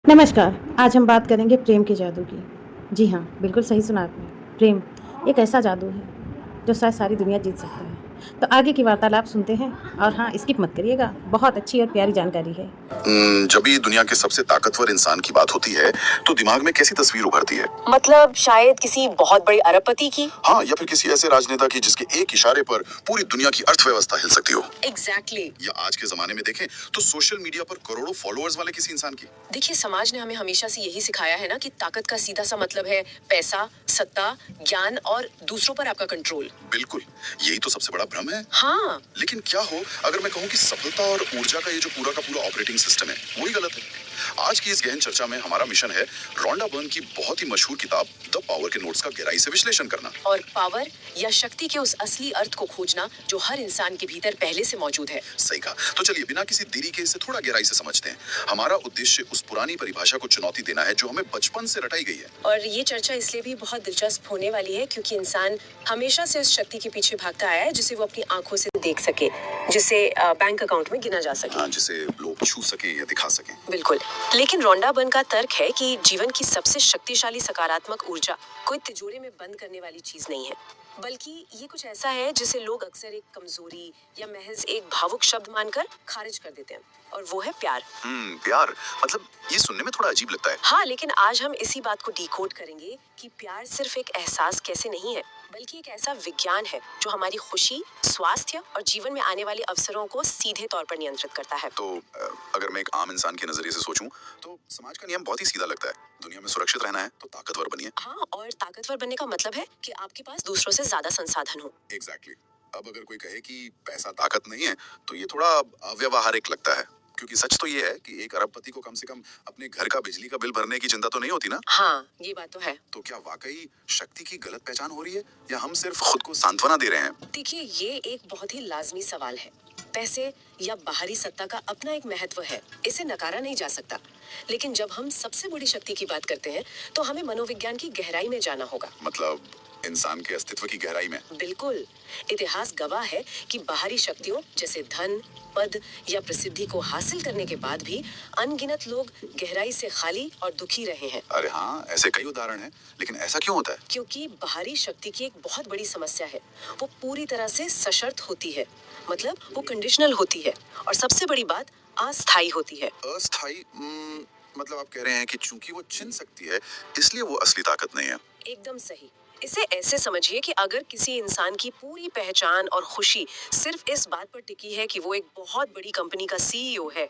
नमस्कार। आज हम बात करेंगे प्रेम के जादू की। जी हाँ, बिल्कुल सही सुना आपने। प्रेम एक ऐसा जादू है जो शायद सारी दुनिया जीत सकता है। तो आगे की वार्तालाप सुनते हैं और हाँ, स्किप मत करिएगा, बहुत अच्छी और प्यारी जानकारी है। जब भी दुनिया के सबसे ताकतवर इंसान की बात होती है तो दिमाग में कैसी तस्वीर उभरती है? मतलब शायद किसी बहुत बड़े अरबपति की। हाँ, या फिर किसी ऐसे राजनेता की जिसके एक इशारे पर पूरी दुनिया की अर्थव्यवस्था हिल सकती हो। एग्जैक्टली या आज के जमाने में देखें तो सोशल मीडिया पर करोड़ों फॉलोअर्स वाले किसी इंसान की। देखिए, समाज ने हमें हमेशा से यही सिखाया है ना कि ताकत का सीधा सा मतलब है पैसा, सत्ता, ज्ञान और दूसरों पर आपका कंट्रोल। बिल्कुल, यही तो सबसे बड़ा भ्रम है। हाँ, लेकिन क्या हो अगर मैं कहूँ कि सफलता और ऊर्जा का ये जो पूरा का पूरा ऑपरेटिंग सिस्टम है वही गलत है। आज की इस गहन चर्चा में हमारा मिशन है रोंडा बर्न की बहुत ही मशहूर किताब द पावर के नोट्स का गहराई से विश्लेषण करना और पावर या शक्ति के उस असली अर्थ को खोजना जो हर इंसान के भीतर पहले से मौजूद है। सही कहा। तो चलिए बिना किसी देरी के इसे थोड़ा गहराई से समझते हैं। हमारा उद्देश्य उस पुरानी परिभाषा को चुनौती देना है जो हमें बचपन से रटाई गई है। और ये चर्चा इसलिए भी बहुत दिलचस्प होने वाली है क्योंकि इंसान हमेशा से उस शक्ति के पीछे भागता आया है जिसे वो अपनी आंखों से देख सके, जिसे बैंक अकाउंट में गिना जा सके। हाँ, जिसे लोग छू सके या दिखा सके। बिल्कुल। लेकिन रोंडा बर्न का तर्क है कि जीवन की सबसे शक्तिशाली सकारात्मक ऊर्जा कोई तिजोरी में बंद करने वाली चीज नहीं है, बल्कि ये कुछ ऐसा है जिसे लोग अक्सर एक कमजोरी या महज एक भावुक शब्द मानकर खारिज कर देते हैं, और वो है प्यार। प्यार मतलब ये सुनने में थोड़ा अजीब लगता है। हाँ, लेकिन आज हम इसी बात को डिकोड करेंगे कि प्यार सिर्फ एक एहसास कैसे नहीं है, बल्कि एक ऐसा विज्ञान है जो हमारी खुशी, स्वास्थ्य और जीवन में आने वाले अवसरों को सीधे तौर पर नियंत्रित करता है। तो अगर मैं एक आम इंसान के नजरिए से सोचूं तो समाज का नियम बहुत ही सीधा लगता है। दुनिया में सुरक्षित रहना है तो ताकतवर बनिए। हाँ, और ताकतवर बनने का मतलब है कि आपके पास दूसरों से ज्यादा संसाधन हो। एग्जैक्टली। अब अगर कोई कहे कि पैसा ताकत नहीं है तो ये थोड़ा अव्यवहारिक लगता है, क्योंकि सच तो ये है कि एक अरबपति को कम से कम अपने घर का बिजली का बिल भरने की चिंता तो नहीं होती ना। हाँ, ये बात तो है। तो क्या वाकई शक्ति की गलत पहचान हो रही है या हम सिर्फ खुद को सांत्वना दे रहे हैं? देखिए, ये एक बहुत ही लाजमी सवाल है। पैसे या बाहरी सत्ता का अपना एक महत्व है, इसे नकारा नहीं जा सकता। लेकिन जब हम सबसे बड़ी शक्ति की बात करते हैं तो हमें मनोविज्ञान की गहराई में जाना होगा। मतलब इंसान के अस्तित्व की गहराई में। बिल्कुल। इतिहास गवाह है कि बाहरी शक्तियों जैसे धन, पद या प्रसिद्धि को हासिल करने के बाद भी अनगिनत लोग गहराई से खाली और दुखी रहे हैं। अरे हाँ, ऐसे कई उदाहरण हैं, लेकिन ऐसा क्यों होता है? क्योंकि बाहरी शक्ति की एक बहुत बड़ी समस्या है, वो पूरी तरह से सशर्त होती है, मतलब वो कंडीशनल होती है, और सबसे बड़ी बात अस्थायी होती है। अस्थाई मतलब आप कह रहे हैं कि चूंकि वो छिन सकती है इसलिए वो असली ताकत नहीं है। एकदम सही। इसे ऐसे समझिए कि अगर किसी इंसान की पूरी पहचान और खुशी सिर्फ इस बात पर टिकी है कि वो एक बहुत बड़ी कंपनी का सीईओ है,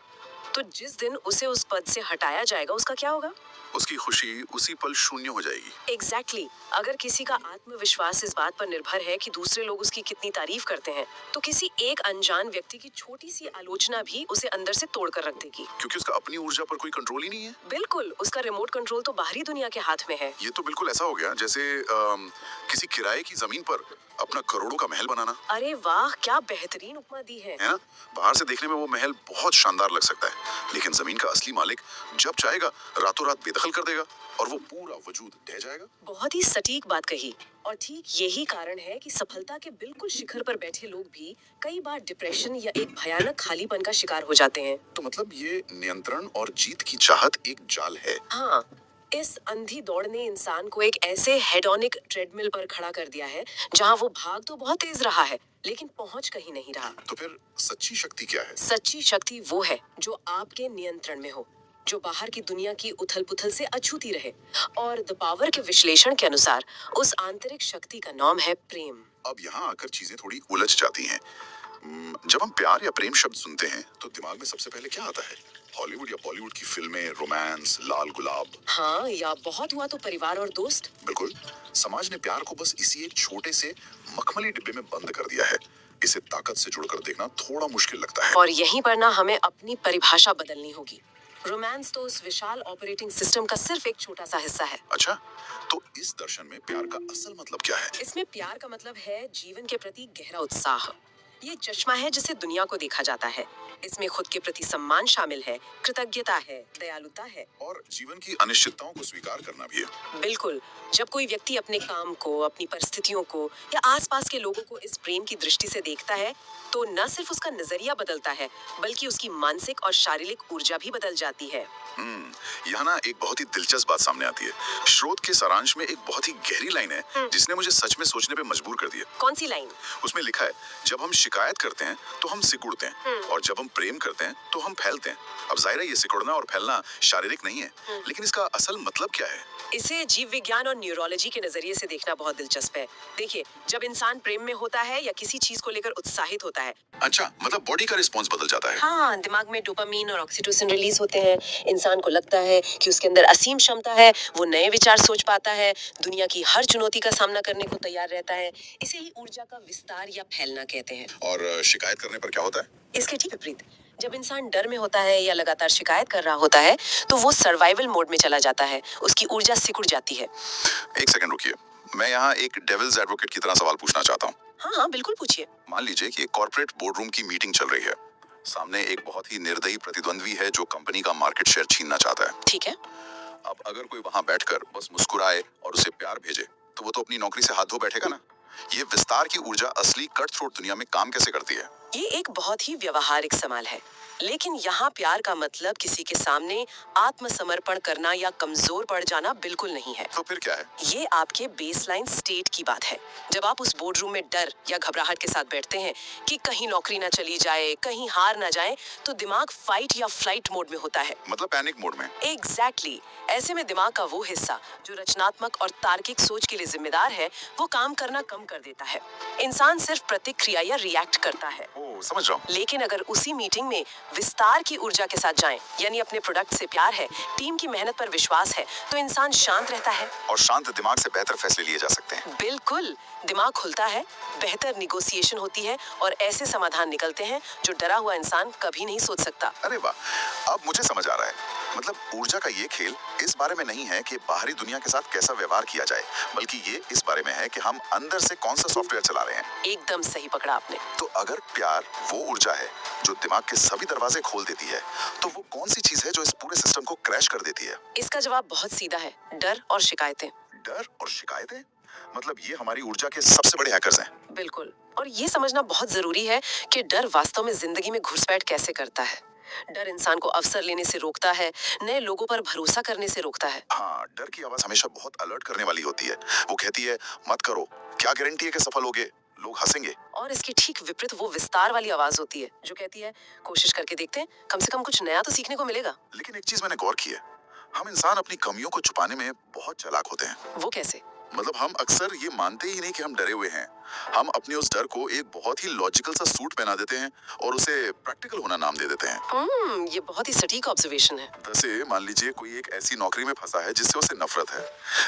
तो जिस दिन उसे उस पद से हटाया जाएगा उसका क्या होगा? उसकी खुशी उसी पल शून्य हो जाएगी। एग्जैक्टली। अगर किसी का आत्मविश्वास इस बात पर निर्भर है कि दूसरे लोग उसकी कितनी तारीफ करते हैं, तो किसी एक अनजान व्यक्ति की छोटी सी आलोचना भी उसे अंदर से तोड़ कर रख देगी। क्योंकि उसका अपनी ऊर्जा पर कोई कंट्रोल ही नहीं है। बिल्कुल, उसका रिमोट कंट्रोल तो बाहरी दुनिया के हाथ में है। ये तो बिल्कुल ऐसा हो गया जैसे किसी किराए की जमीन पर अपना करोड़ों का महल बनाना। अरे वाह, क्या बेहतरीन उपमा दी है। है ना? बाहर से देखने में वो महल बहुत शानदार लग सकता है, लेकिन जमीन का असली मालिक जब चाहेगा रातों रात बेदखल कर देगा और वो पूरा वजूद ढह जाएगा। बहुत ही सटीक बात कही। और ठीक यही कारण है कि सफलता के बिल्कुल शिखर पर बैठे लोग भी कई बार डिप्रेशन या एक भयानक खालीपन का शिकार हो जाते हैं। तो मतलब ये नियंत्रण और जीत की चाहत एक जाल है। हाँ, इस अंधी दौड़ ने इंसान को एक ऐसे हेडोनिक ट्रेडमिल पर खड़ा कर दिया है जहाँ वो भाग तो बहुत तेज रहा है, लेकिन पहुंच कहीं नहीं रहा। तो फिर सच्ची शक्ति क्या है? सच्ची शक्ति वो है जो आपके नियंत्रण में हो, जो बाहर की दुनिया की उथल पुथल से अछूती रहे। और द पावर के विश्लेषण के अनुसार उस आंतरिक शक्ति का नाम है प्रेम। अब यहाँ आकर चीजें थोड़ी उलझ जाती हैं। जब हम प्यार या प्रेम शब्द सुनते हैं तो दिमाग में सबसे पहले क्या आता है? हॉलीवुड या बॉलीवुड की फिल्में, रोमांस, लाल गुलाब। हाँ, या बहुत हुआ तो परिवार और दोस्त। बिल्कुल। समाज ने प्यार को बस इसी एक छोटे से मखमली डिब्बे में बंद कर दिया है। इसे ताकत से जुड़कर देखना थोड़ा मुश्किल लगता है। और यहीं पर ना हमें अपनी परिभाषा बदलनी होगी। रोमांस तो उस विशाल ऑपरेटिंग सिस्टम का सिर्फ एक छोटा सा हिस्सा है। अच्छा, तो इस दर्शन में प्यार का असल मतलब क्या है? इसमें प्यार का मतलब है जीवन के प्रति गहरा उत्साह। ये चश्मा है जिससे दुनिया को देखा जाता है, इसमें खुद के प्रति सम्मान शामिल है, कृतज्ञता है, दयालुता है। और जीवन की अनिश्चितताओं को स्वीकार करना भी है। बिल्कुल, जब कोई व्यक्ति अपने काम को, अपनी परिस्थितियों को या आसपास के लोगों को इस प्रेम की दृष्टि से देखता है, तो न सिर्फ उसका नजरिया बदलता है, बल्कि उसकी मानसिक और शारीरिक ऊर्जा भी बदल जाती है। यहाँ ना एक बहुत ही दिलचस्प बात सामने आती है। स्रोत के सारांश में एक बहुत ही गहरी लाइन है जिसने मुझे सच में सोचने पे मजबूर कर दिया। कौन सी लाइन? उसमें लिखा है, जब हम शिकायत करते हैं तो हम सिकुड़ते हैं और जब हम प्रेम करते हैं तो हम फैलते हैं। अब जाहिर है ये सिकुड़ना और फैलना शारीरिक नहीं है, लेकिन इसका असल मतलब क्या है? इसे जीव विज्ञान और न्यूरोलॉजी के नजरिए से देखना बहुत दिलचस्प है। देखिए, जब इंसान प्रेम में होता है या किसी चीज को लेकर उत्साहित होता है, अच्छा, मतलब बॉडी का रिस्पॉन्स बदल जाता है। हाँ, दिमाग में डोपामीन और ऑक्सीटोसिन रिलीज होते हैं। इंसान को लगता है कि उसके अंदर असीम क्षमता है, वो नए विचार सोच पाता है, दुनिया की हर चुनौती का सामना करने को तैयार रहता है। इसे ही ऊर्जा का विस्तार या फैलना कहते हैं। और शिकायत करने पर क्या होता है? इसके ठीक विपरीत, जब इंसान डर में होता है या लगातार शिकायत कर रहा होता है, तो वो सर्वाइवल मोड में चला जाता है, उसकी ऊर्जा सिकुड़ जाती है। एक सेकंड रुकिए, मैं यहाँ एक डेविल्स एडवोकेट की तरह सवाल पूछना चाहता हूँ। हाँ हाँ, बिल्कुल पूछिए। मान लीजिए कि एक कॉर्पोरेट बोर्डरूम की मीटिंग चल रही है। सामने एक बहुत ही निर्दयी प्रतिद्वंद्वी है जो कंपनी का मार्केट शेयर छीनना चाहता है। ठीक है। अब अगर कोई वहां बैठकर बस मुस्कुराए और उसे प्यार भेजे, तो वो तो अपनी नौकरी से हाथ धो बैठेगा ना। ये विस्तार की ऊर्जा असली कट थ्रोट दुनिया में काम कैसे करती है? ये एक बहुत ही व्यवहारिक सवाल है, लेकिन यहाँ प्यार का मतलब किसी के सामने आत्मसमर्पण करना या कमजोर पड़ जाना बिल्कुल नहीं है। तो फिर क्या है? ये आपके बेसलाइन स्टेट की बात है। जब आप उस बोर्ड रूम में डर या घबराहट के साथ बैठते हैं कि कहीं नौकरी ना चली जाए, कहीं हार ना जाए, तो दिमाग फाइट या फ्लाइट मोड में होता है। मतलब पैनिक मोड में। एग्जैक्टली। ऐसे में दिमाग का वो हिस्सा जो रचनात्मक और तार्किक सोच के लिए जिम्मेदार है, वो काम करना कम कर देता है। इंसान सिर्फ प्रतिक्रिया या रिएक्ट करता है। ओ, समझ रहा हूँ। लेकिन अगर उसी मीटिंग में विस्तार की ऊर्जा के साथ जाएं, यानी अपने प्रोडक्ट से प्यार है, टीम की मेहनत पर विश्वास है, तो इंसान शांत रहता है। और शांत दिमाग से बेहतर फैसले लिए जा सकते हैं। बिल्कुल, दिमाग खुलता है, बेहतर निगोसिएशन होती है और ऐसे समाधान निकलते हैं जो डरा हुआ इंसान कभी नहीं सोच सकता। अरे वाह, अब मुझे समझ आ रहा है। मतलब ऊर्जा का ये खेल इस बारे में नहीं है कि बाहरी दुनिया के साथ कैसा व्यवहार किया जाए, बल्कि ये इस बारे में है कि हम अंदर से कौन सा सॉफ्टवेयर चला रहे हैं। एकदम सही पकड़ा आपने। तो अगर प्यार वो ऊर्जा है जो दिमाग के सभी दरवाजे खोल देती है, तो वो कौन सी चीज है जो इस पूरे सिस्टम को क्रैश कर देती है? इसका जवाब बहुत सीधा है, डर और शिकायतें। डर और शिकायतें? मतलब ये हमारी ऊर्जा के सबसे बड़े हैकर्स हैं। बिल्कुल। और ये समझना बहुत जरूरी है कि डर वास्तव में जिंदगी में घुसपैठ कैसे करता है। डर इंसान को अवसर लेने से रोकता है, नए लोगों पर भरोसा करने से रोकता है। हाँ, डर की आवाज हमेशा बहुत अलर्ट करने वाली होती है। वो कहती है, मत करो, क्या गारंटी है कि सफल होगे, लोग हंसेंगे। और इसके ठीक विपरीत वो विस्तार वाली आवाज होती है जो कहती है, कोशिश करके देखते हैं, कम से कम कुछ नया तो सीखने को मिलेगा। लेकिन एक चीज मैंने गौर की है, हम इंसान अपनी कमियों को छुपाने में बहुत चालाक होते हैं। वो कैसे? मतलब हम अक्सर ये मानते ही नहीं कि हम डरे हुए हैं। हम अपने उस डर को एक बहुत ही लॉजिकल सा सूट पहना देते हैं और उसे प्रैक्टिकल होना नाम दे देते हैं। ये बहुत ही सटीक ऑब्जर्वेशन है। जैसे मान लीजिए कोई एक ऐसी नौकरी में फंसा है जिससे उसे नफरत है,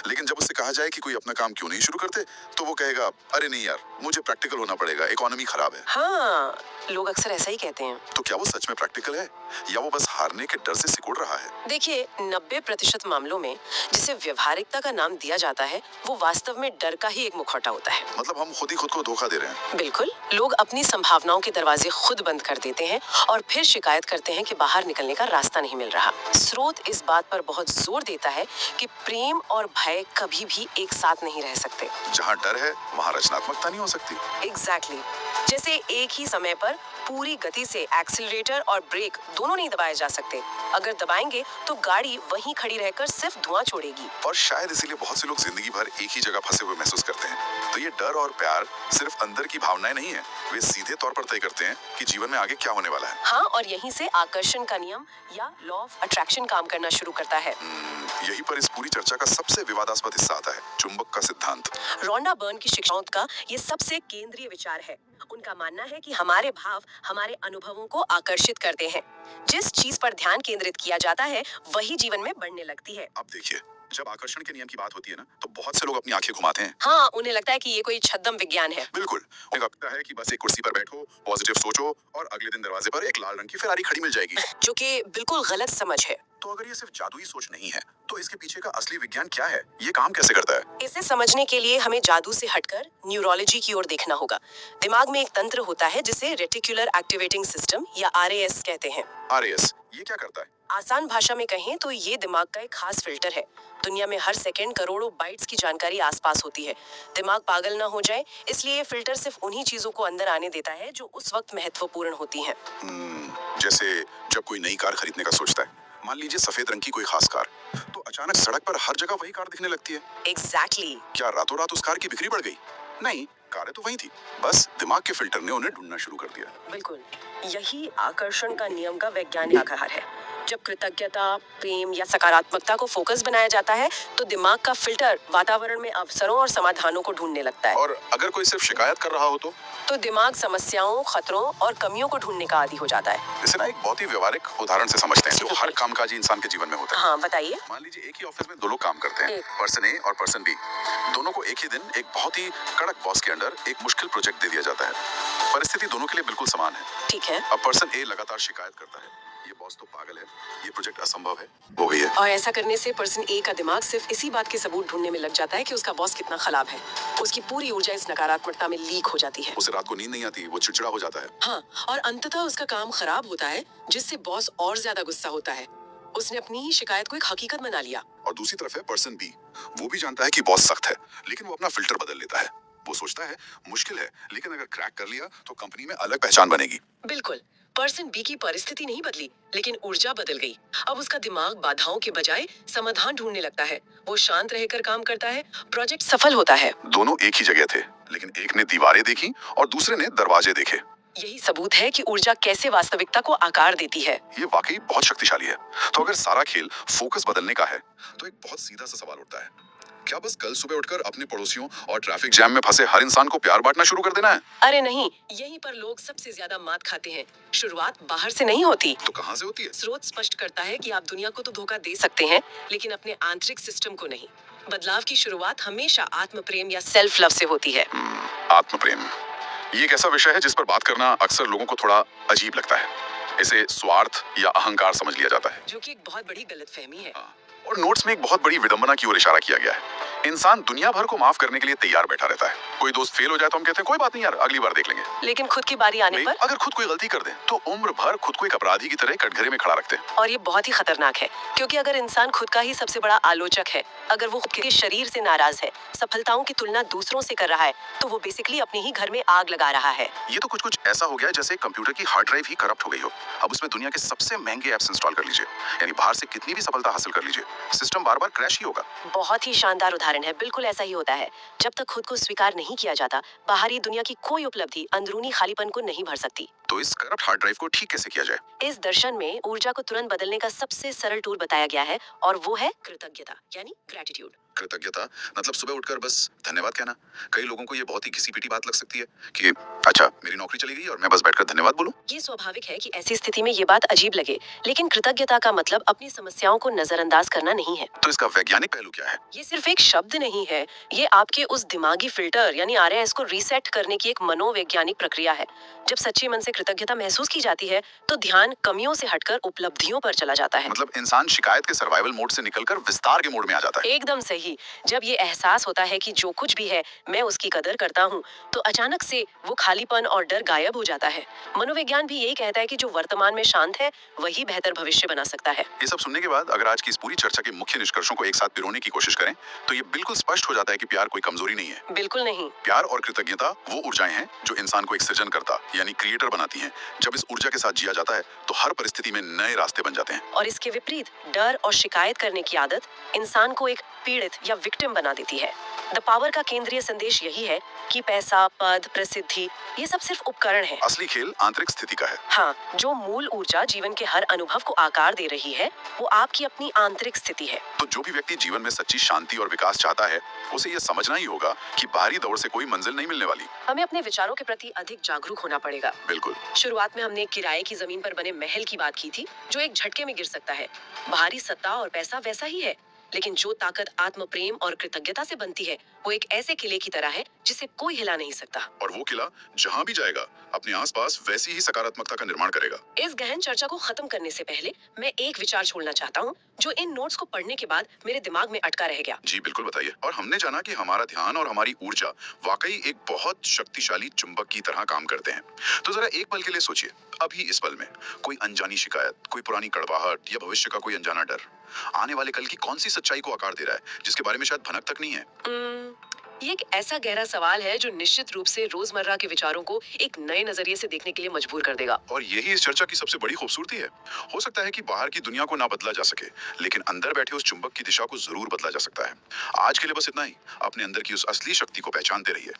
लेकिन जब उससे कहा जाए कि कोई अपना काम क्यों नहीं शुरू करते, तो वो कहेगा, अरे नहीं यार, मुझे प्रैक्टिकल होना पड़ेगा, इकोनॉमी खराब है। हाँ, लोग अक्सर ऐसा ही कहते हैं। तो क्या वो सच में प्रैक्टिकल है या वो बस हारने के डर से सिकुड़ रहा है? देखिए, 90% मामलों में जिसे व्यवहारिकता का नाम दिया जाता है, वो वास्तव में डर का ही एक मुखौटा होता है। मतलब हम खुद ही खुद को धोखा दे रहे हैं। बिल्कुल, लोग अपनी संभावनाओं के दरवाजे खुद बंद कर देते हैं और फिर शिकायत करते हैं कि बाहर निकलने का रास्ता नहीं मिल रहा। स्रोत इस बात पर बहुत जोर देता है कि प्रेम और भय कभी भी एक साथ नहीं रह सकते। जहाँ डर है वहाँ रचनात्मकता नहीं हो सकती। एग्जैक्टली। जैसे एक ही समय पर पूरी गति से एक्सीलरेटर और ब्रेक दोनों नहीं दबाए जा सकते। अगर दबाएंगे तो गाड़ी वहीं खड़ी रहकर सिर्फ धुआं छोड़ेगी। और शायद इसीलिए बहुत से लोग जिंदगी भर एक ही जगह फंसे हुए महसूस करते हैं। तो ये डर और प्यार सिर्फ अंदर की भावनाएं नहीं है, वे सीधे तौर पर तय करते हैं कि जीवन में आगे क्या होने वाला है। हाँ, और यहीं से आकर्षण का नियम या लॉ ऑफ अट्रैक्शन काम करना शुरू करता है। यहीं पर इस पूरी चर्चा का सबसे विवादास्पद हिस्सा आता है, चुंबक का सिद्धांत। रोंडा बर्न की शिक्षाओं का ये सबसे केंद्रीय विचार है। उनका मानना है कि हमारे भाव हमारे अनुभवों को आकर्षित करते हैं। जिस चीज पर ध्यान केंद्रित किया जाता है, वही जीवन में बढ़ने लगती है। अब देखिए, जब आकर्षण के नियम की बात होती है ना, तो बहुत से लोग अपनी आंखें घुमाते हैं। हाँ, उन्हें लगता है कि ये कोई छद्म विज्ञान है। बिल्कुल, उन्हें लगता है कि बस एक कुर्सी पर बैठो, पॉजिटिव सोचो और अगले दिन दरवाजे पर एक लाल रंग की फेरारी खड़ी मिल जाएगी। जो कि बिल्कुल गलत समझ है। तो अगर ये सिर्फ जादुई सोच नहीं है, तो इसके पीछे का असली विज्ञान क्या है, ये काम कैसे करता है? इसे समझने के लिए हमें जादू से हटकर न्यूरोलॉजी की ओर देखना होगा। दिमाग में एक तंत्र होता है जिसे रेटिकुलर एक्टिवेटिंग सिस्टम या आरएएस कहते हैं। आरएएस ये क्या करता है? आसान भाषा में कहें तो ये दिमाग का एक खास फिल्टर है। दुनिया में हर सेकंड करोड़ों बाइट्स की जानकारी आसपास होती है। दिमाग पागल ना हो जाए इसलिए ये फिल्टर सिर्फ उन्हीं चीजों को अंदर आने देता है जो उस वक्त महत्वपूर्ण होती हैं। जैसे जब कोई नई कार खरीदने का सोचता है, मान लीजिए सफेद रंग की कोई खास कार, तो अचानक सड़क पर हर जगह वही कार दिखने लगती है। एग्जैक्टली। क्या रातों रात उस कार की बिक्री बढ़ गई? नहीं, कारें तो वही थी, बस दिमाग के फिल्टर ने उन्हें ढूंढना शुरू कर दिया। बिल्कुल, यही आकर्षण का नियम का वैज्ञानिक आधार है। जब कृतज्ञता, प्रेम या सकारात्मकता को फोकस बनाया जाता है तो दिमाग का फिल्टर वातावरण में अवसरों और समाधानों को ढूंढने लगता है। और अगर कोई सिर्फ शिकायत कर रहा हो तो दिमाग समस्याओं, खतरों और कमियों को ढूंढने का आदी हो जाता है। इसे ना एक बहुत ही व्यवहारिक उदाहरण से समझते हैं जो हर कामकाजी इंसान के जीवन में होता है। हाँ, बताइए। मान लीजिए एक ही ऑफिस में दो लोग काम करते हैं, पर्सन ए और पर्सन बी। दोनों को एक ही दिन एक बहुत ही कड़क बॉस के अंडर एक मुश्किल प्रोजेक्ट दे दिया जाता है। परिस्थिति दोनों के लिए बिल्कुल समान है। ठीक है। अब पर्सन ए लगातार शिकायत करता है, ये बॉस तो पागल है, ये प्रोजेक्ट असंभव है, हो गई है। और ऐसा करने से पर्सन ए का दिमाग सिर्फ इसी बात के सबूत ढूंढने में लग जाता है कि उसका बॉस कितना खराब है। उसकी पूरी ऊर्जा इस नकारात्मकता में लीक हो जाती है। उसे रात को नींद नहीं आती, वो चिड़चिड़ा हो जाता है। हाँ, और अंततः उसका काम खराब होता है जिससे बॉस और ज्यादा गुस्सा होता है। उसने अपनी ही शिकायत को एक हकीकत बना लिया। और दूसरी तरफ है पर्सन बी, वो भी जानता है कि बॉस सख्त है, लेकिन वो अपना फिल्टर बदल लेता है। वो सोचता है मुश्किल है, लेकिन अगर क्रैक कर लिया तो कंपनी में अलग पहचान बनेगी। बिल्कुल, पर्सन बी की परिस्थिति नहीं बदली लेकिन ऊर्जा बदल गई। अब उसका दिमाग बाधाओं के बजाय समाधान ढूंढने लगता है। वो शांत रहकर काम करता है, प्रोजेक्ट सफल होता है। दोनों एक ही जगह थे, लेकिन एक ने दीवारें देखी और दूसरे ने दरवाजे देखे। यही सबूत है कि ऊर्जा कैसे वास्तविकता को आकार देती है। ये वाकई बहुत शक्तिशाली है। तो अगर सारा खेल फोकस बदलने का है, तो एक बहुत सीधा सा सवाल उठता है, क्या बस कल सुबह उठकर अपने पड़ोसियों और ट्रैफिक जैम में फंसे हर इंसान को प्यार बांटना शुरू कर देना है? अरे नहीं, यहीं पर लोग सबसे ज्यादा मात खाते हैं। शुरुआत बाहर से नहीं होती। तो कहाँ से होती है? स्रोत स्पष्ट करता है कि आप दुनिया को तो धोखा दे सकते हैं, लेकिन अपने आंतरिक सिस्टम को नहीं। बदलाव की शुरुआत हमेशा आत्म प्रेम या सेल्फ लव से होती है। आत्म प्रेम, ये एक ऐसा विषय है जिस पर बात करना अक्सर लोगों को थोड़ा अजीब लगता है। इसे स्वार्थ या अहंकार समझ लिया जाता है, जो कि एक बहुत बड़ी गलतफहमी है। और नोट्स में एक बहुत बड़ी विडंबना की ओर इशारा किया गया है। इंसान दुनिया भर को माफ करने के लिए तैयार बैठा रहता है। कोई दोस्त फेल हो जाए तो हम कहते हैं कोई बात नहीं यार, अगली बार देख लेंगे। लेकिन खुद की बारी आने पर अगर खुद कोई गलती कर दे तो उम्र भर खुद को एक अपराधी की तरह कटघरे में खड़ा रखते हैं। और ये बहुत ही खतरनाक है, क्योंकि अगर इंसान खुद का ही सबसे बड़ा आलोचक है, अगर वो खुद के शरीर से नाराज है, सफलताओं की तुलना दूसरों से कर रहा है, तो वो बेसिकली अपने ही घर में आग लगा रहा है। ये तो कुछ ऐसा हो गया जैसे कंप्यूटर की हार्ड ड्राइव ही करप्ट हो गई हो। अब उसमें दुनिया के सबसे महंगे एप्स इंस्टॉल कर लीजिए, यानी बाहर से कितनी भी सफलता हासिल कर लीजिए, सिस्टम बार बार क्रैश ही होगा। बहुत ही शानदार उदाहरण है। बिल्कुल ऐसा ही होता है। जब तक खुद को स्वीकार नहीं किया जाता, बाहरी दुनिया की कोई उपलब्धि अंदरूनी खालीपन को नहीं भर सकती। तो इस करप्ट हार्ड ड्राइव को ठीक कैसे किया जाए? इस दर्शन में ऊर्जा को तुरंत बदलने का सबसे सरल टूल बताया गया है, और वो है कृतज्ञता यानी ग्रेटिट्यूड। कृतज्ञता मतलब सुबह उठकर बस धन्यवाद कहना। कई लोगों को ये बहुत ही घिसी पिटी बात लग सकती है कि अच्छा मेरी नौकरी चली गई और मैं बस बैठकर धन्यवाद बोलूं। ये स्वाभाविक है कि ऐसी स्थिति में ये बात अजीब लगे, लेकिन कृतज्ञता का मतलब अपनी समस्याओं को नजरअंदाज करना नहीं है। तो इसका वैज्ञानिक पहलू क्या है? ये सिर्फ एक शब्द नहीं है, ये आपके उस दिमागी फिल्टर यानी आरएएस को रीसेट करने की एक मनोवैज्ञानिक प्रक्रिया है। जब सच्चे मन से कृतज्ञता महसूस की जाती है तो ध्यान कमियों से हटकर उपलब्धियों पर चला जाता है। मतलब इंसान शिकायत के सर्वाइवल मोड से निकलकर विस्तार के मोड में आ जाता है। एकदम सही। जब ये एहसास होता है कि जो कुछ भी है मैं उसकी कदर करता हूँ, तो अचानक से वो खालीपन और डर गायब हो जाता है। मनोविज्ञान भी यही कहता है कि जो वर्तमान में शांत है वही बेहतर भविष्य बना सकता है। ये सब सुनने के बाद अगर आज की इस पूरी चर्चा के मुख्य निष्कर्षों को एक साथ पिरोने की कोशिश करें तो ये बिल्कुल स्पष्ट हो जाता है कि प्यार कोई कमजोरी नहीं है। बिल्कुल नहीं। प्यार और कृतज्ञता वो ऊर्जाएं हैं जो इंसान को एक सृजनकर्ता यानी क्रिएटर बनाती हैं। जब इस ऊर्जा के साथ जिया जाता है तो हर परिस्थिति में नए रास्ते बन जाते हैं। और इसके विपरीत डर और शिकायत करने की आदत इंसान को एक पीड़ित या विक्टिम बना देती है। द पावर का केंद्रीय संदेश यही है कि पैसा, पद, प्रसिद्धि ये सब सिर्फ उपकरण है। असली खेल आंतरिक स्थिति का है। हाँ, जो मूल ऊर्जा जीवन के हर अनुभव को आकार दे रही है वो आपकी अपनी आंतरिक स्थिति है। तो जो भी व्यक्ति जीवन में सच्ची शांति और विकास चाहता है उसे ये समझना ही होगा कि बाहरी दौड़ से कोई मंजिल नहीं मिलने वाली। हमें अपने विचारों के प्रति अधिक जागरूक होना पड़ेगा। बिल्कुल। शुरुआत में हमने किराए की जमीन पर बने महल की बात की थी जो एक झटके में गिर सकता है। बाहरी सत्ता और पैसा वैसा ही है, लेकिन जो ताकत आत्म प्रेम और कृतज्ञता से बनती है वो एक ऐसे किले की तरह है जिसे कोई हिला नहीं सकता। और वो किला जहां भी जाएगा अपने आसपास वैसी ही सकारात्मकता का निर्माण करेगा। इस गहन चर्चा को खत्म करने से पहले मैं एक विचार छोड़ना चाहता हूँ जो इन नोट्स को पढ़ने के बाद मेरे दिमाग में अटका रह गया। जी बिल्कुल बताइए। और हमने जाना कि हमारा ध्यान और हमारी ऊर्जा वाकई एक बहुत शक्तिशाली चुंबक की तरह काम करते हैं। तो जरा एक पल के लिए सोचिए, अभी इस पल में कोई अनजानी शिकायत, कोई पुरानी कड़वाहट या भविष्य का कोई अनजाना डर आने वाले कल की कौन सी सच्चाई को आकार दे रहा है जिसके बारे में शायद भनक तक नहीं है। ये एक ऐसा गहरा सवाल है जो निश्चित रूप से रोजमर्रा के विचारों को एक नए नजरिए से देखने के लिए मजबूर कर देगा। और यही इस चर्चा की सबसे बड़ी खूबसूरती है। हो सकता है कि बाहर की दुनिया को ना बदला जा सके, लेकिन अंदर बैठे उस चुंबक की दिशा को जरूर बदला जा सकता है। आज के लिए बस इतना ही। अपने अंदर की उस असली शक्ति को पहचानते रहिए।